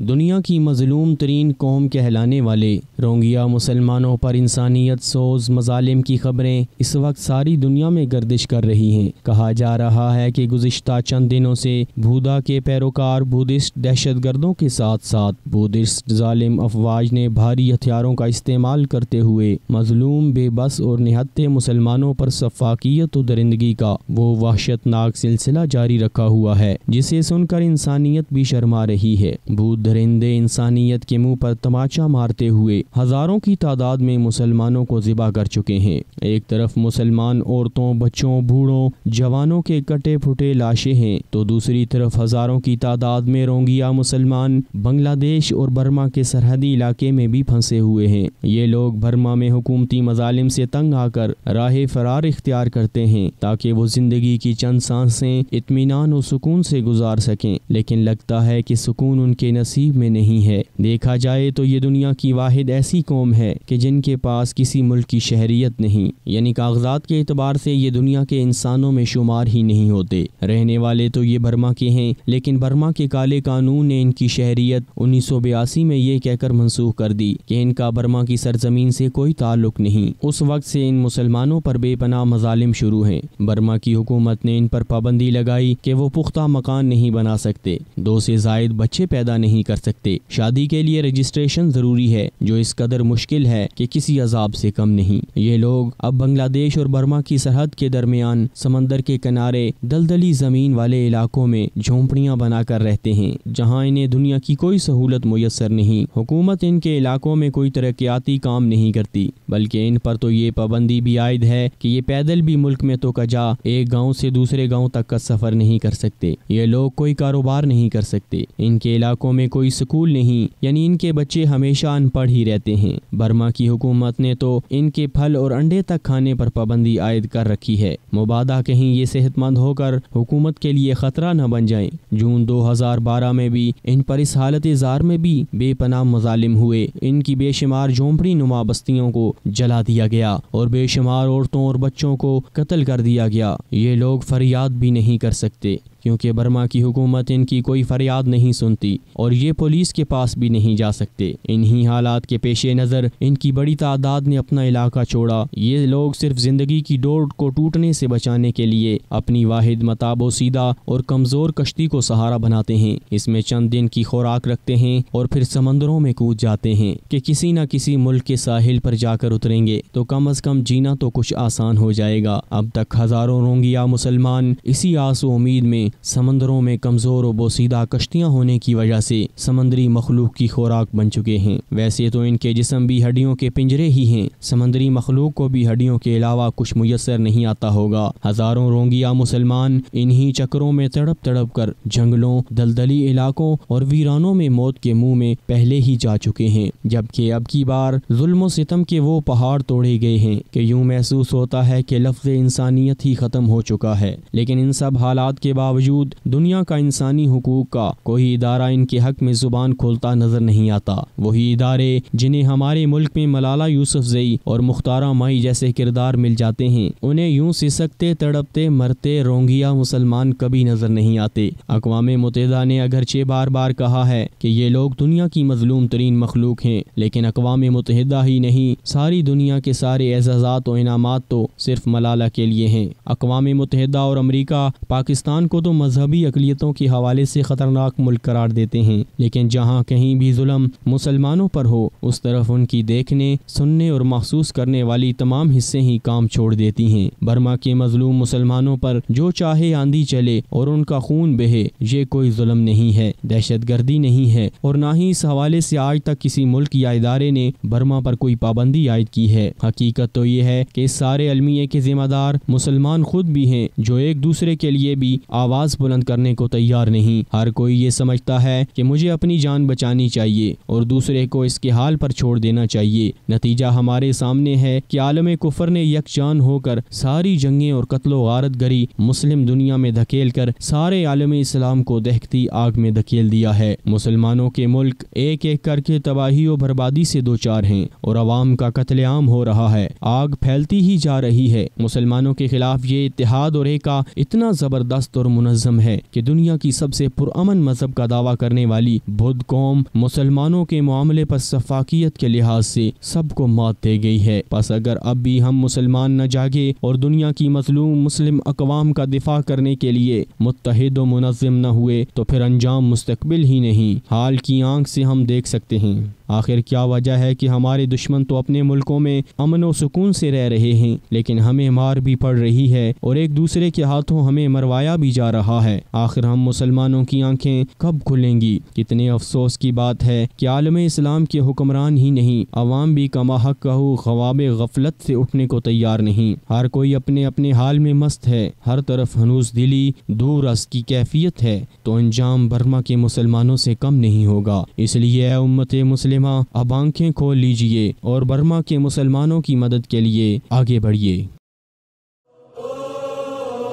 دنیا کی مظلوم ترین قوم کہلانے والے روہنگیا مسلمانوں پر انسانیت سوز مظالم کی خبریں اس وقت ساری دنیا میں گردش کر رہی ہیں۔ کہا جا رہا ہے کہ گزشتہ چند دنوں سے بھودا کے پیروکار بودھسٹ دہشت گردوں کے ساتھ ساتھ بودھسٹ ظالم افواج نے بھاری ہتھیاروں کا استعمال کرتے ہوئے مظلوم بے بس اور نہتے مسلمانوں پر سفاکیت و درندگی کا وہ وحشت ناک سلسلہ جاری رکھا ہوا ہے جسے سن کر انسانیت بھی شرما رہی ہے۔ بھوت درندے انسانیت کے منہ پر تماچا مارتے ہوئے ہزاروں کی تعداد میں مسلمانوں کو ذبح کر چکے ہیں۔ ایک طرف مسلمان عورتوں، بچوں، بوڑھوں، جوانوں کے کٹے پھٹے لاشیں ہیں تو دوسری طرف ہزاروں کی تعداد میں روہنگیا مسلمان بنگلہ دیش اور برما کے سرحدی علاقے میں بھی پھنسے ہوئے ہیں۔ یہ لوگ برما میں حکومتی مظالم سے تنگ آ کر راہ فرار اختیار کرتے ہیں تاکہ وہ زندگی کی چند سانسیں اطمینان و سکون سے گزار سکیں، لیکن لگتا ہے کہ سکون ان کے نصیب میں نہیں ہے۔ دیکھا جائے تو یہ دنیا کی واحد ایسی قوم ہے کہ جن کے پاس کسی ملک کی شہریت نہیں، یعنی کاغذات کے اعتبار سے یہ دنیا کے انسانوں میں شمار ہی نہیں ہوتے۔ رہنے والے تو یہ برما کے ہیں، لیکن برما کے کالے قانون نے ان کی شہریت 1982 میں یہ کہہ کر منسوخ کر دی کہ ان کا برما کی سرزمین سے کوئی تعلق نہیں۔ اس وقت سے ان مسلمانوں پر بے پناہ مظالم شروع ہیں۔ برما کی حکومت نے ان پر پابندی لگائی کہ وہ پختہ مکان نہیں بنا سکتے، 2 سے زائد بچے پیدا نہیں کر سکتے، شادی کے لیے رجسٹریشن ضروری ہے جو اس قدر مشکل ہے کہ کسی عذاب سے کم نہیں۔ یہ لوگ اب بنگلہ دیش اور برما کی سرحد کے درمیان سمندر کے کنارے دلدلی زمین والے علاقوں میں جھونپڑیاں بنا کر رہتے ہیں جہاں انہیں دنیا کی کوئی سہولت میسر نہیں۔ حکومت ان کے علاقوں میں کوئی ترقیاتی کام نہیں کرتی، بلکہ ان پر تو یہ پابندی بھی عائد ہے کہ یہ پیدل بھی ملک میں تو کجا ایک گاؤں سے دوسرے گاؤں تک کا سفر نہیں کر سکتے۔ یہ لوگ کوئی کاروبار نہیں کر سکتے، ان کے علاقوں میں کوئی سکول نہیں، یعنی ان کے بچے ہمیشہ ان پڑھ ہی رہتے ہیں۔ برما کی حکومت نے تو ان کے پھل اور انڈے تک کھانے پر پابندی عائد کر رکھی ہے، مبادا کہیں یہ صحت مند ہو کر حکومت کے لیے خطرہ نہ بن جائیں۔ جون 2012 میں بھی ان پر اس حالت زار میں بھی بے پناہ مظالم ہوئے۔ ان کی بے شمار جھونپڑی نما بستیوں کو جلا دیا گیا اور بے شمار عورتوں اور بچوں کو قتل کر دیا گیا۔ یہ لوگ فریاد بھی نہیں کر سکتے کیونکہ برما کی حکومت ان کی کوئی فریاد نہیں سنتی اور یہ پولیس کے پاس بھی نہیں جا سکتے۔ انہی حالات کے پیش نظر ان کی بڑی تعداد نے اپنا علاقہ چھوڑا۔ یہ لوگ صرف زندگی کی ڈور کو ٹوٹنے سے بچانے کے لیے اپنی واحد متاع بوسیدہ اور کمزور کشتی کو سہارا بناتے ہیں، اس میں چند دن کی خوراک رکھتے ہیں اور پھر سمندروں میں کود جاتے ہیں کہ کسی نہ کسی ملک کے ساحل پر جا کر اتریں گے تو کم از کم جینا تو کچھ آسان ہو جائے گا۔ اب تک ہزاروں روہنگیا مسلمان اسی آس و امید میں سمندروں میں کمزور و بوسیدہ کشتیاں ہونے کی وجہ سے سمندری مخلوق کی خوراک بن چکے ہیں۔ ویسے تو ان کے جسم بھی ہڈیوں کے پنجرے ہی ہیں، سمندری مخلوق کو بھی ہڈیوں کے علاوہ کچھ میسر نہیں آتا ہوگا۔ ہزاروں روہنگیا مسلمان انہی چکروں میں تڑپ تڑپ کر جنگلوں، دلدلی علاقوں اور ویرانوں میں موت کے منہ میں پہلے ہی جا چکے ہیں، جبکہ اب کی بار ظلم و ستم کے وہ پہاڑ توڑے گئے ہیں کہ یوں محسوس ہوتا ہے کہ لفظ انسانیت ہی ختم ہو چکا ہے۔ لیکن ان سب حالات کے باوجود دنیا کا انسانی حقوق کا کوئی ادارہ ان کے حق میں زبان کھولتا نظر نہیں آتا۔ وہی ادارے جنہیں ہمارے ملک میں ملالہ یوسفزئی اور مختارہ مائی جیسے کردار مل جاتے ہیں، انہیں یوں سسکتے تڑپتے مرتے روہنگیا مسلمان کبھی نظر نہیں آتے۔ اقوام متحدہ نے اگرچہ بار بار کہا ہے کہ یہ لوگ دنیا کی مظلوم ترین مخلوق ہیں، لیکن اقوام متحدہ ہی نہیں، ساری دنیا کے سارے اعزازات و انعامات تو صرف ملالہ کے لیے ہیں۔ اقوام متحدہ اور امریکہ پاکستان کو تو مذہبی اقلیتوں کے حوالے سے خطرناک ملک قرار دیتے ہیں، لیکن جہاں کہیں بھی ظلم مسلمانوں پر ہو اس طرف ان کی دیکھنے، سننے اور محسوس کرنے والی تمام حصے ہی کام چھوڑ دیتی ہیں۔ برما کے مظلوم مسلمانوں پر جو چاہے آندھی چلے اور ان کا خون بہے، یہ کوئی ظلم نہیں ہے، دہشت گردی نہیں ہے، اور نہ ہی اس حوالے سے آج تک کسی ملک یا ادارے نے برما پر کوئی پابندی عائد کی ہے۔ حقیقت تو یہ ہے کہ اس سارے المیے کے ذمہ دار مسلمان خود بھی ہیں، جو ایک دوسرے کے لیے بھی آواز بلند کرنے کو تیار نہیں۔ ہر کوئی یہ سمجھتا ہے کہ مجھے اپنی جان بچانی چاہیے اور دوسرے کو اس کے حال پر چھوڑ دینا چاہیے۔ نتیجہ ہمارے سامنے ہے کہ عالم کفر نے یکجان ہو کر ساری جنگیں اور قتل و غارت گری مسلم دنیا میں دھکیل کر سارے عالم اسلام کو دہکتی آگ میں دھکیل دیا ہے۔ مسلمانوں کے ملک ایک ایک کر کے تباہی و بربادی سے دوچار ہیں اور عوام کا قتل عام ہو رہا ہے، آگ پھیلتی ہی جا رہی ہے۔ مسلمانوں کے خلاف یہ اتحاد اور ایکا اتنا زبردست اور منظم ہے کہ دنیا کی سب سے پرامن مذہب کا دعویٰ کرنے والی بدھ قوم مسلمانوں کے معاملے پر شفافیت کے لحاظ سے سب کو مات دے گئی ہے۔ پس اگر اب بھی ہم مسلمان نہ جاگے اور دنیا کی مظلوم مسلم اقوام کا دفاع کرنے کے لیے متحد و منظم نہ ہوئے تو پھر انجام مستقبل ہی نہیں حال کی آنکھ سے ہم دیکھ سکتے ہیں۔ آخر کیا وجہ ہے کہ ہمارے دشمن تو اپنے ملکوں میں امن و سکون سے رہ رہے ہیں لیکن ہمیں مار بھی پڑ رہی ہے اور ایک دوسرے کے ہاتھوں ہمیں مروایا بھی جا رہا ہے۔ آخر ہم مسلمانوں کی آنکھیں کب کھلیں گی؟ کتنے افسوس کی بات ہے کہ عالم اسلام کے حکمران ہی نہیں عوام بھی کما حق کہو خواب غفلت سے اٹھنے کو تیار نہیں۔ ہر کوئی اپنے اپنے حال میں مست ہے، ہر طرف ہنوز دلی دور اس کی کیفیت ہے، تو انجام برما کے مسلمانوں سے کم نہیں ہوگا۔ اس لیے اے امت مسلمہ اب آنکھیں کھول لیجئے اور برما کے مسلمانوں کی مدد کے لیے آگے بڑھیے۔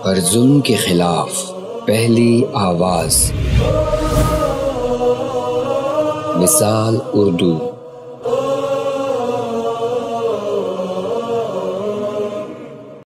پر ظلم کے خلاف پہلی آواز، مثال اردو۔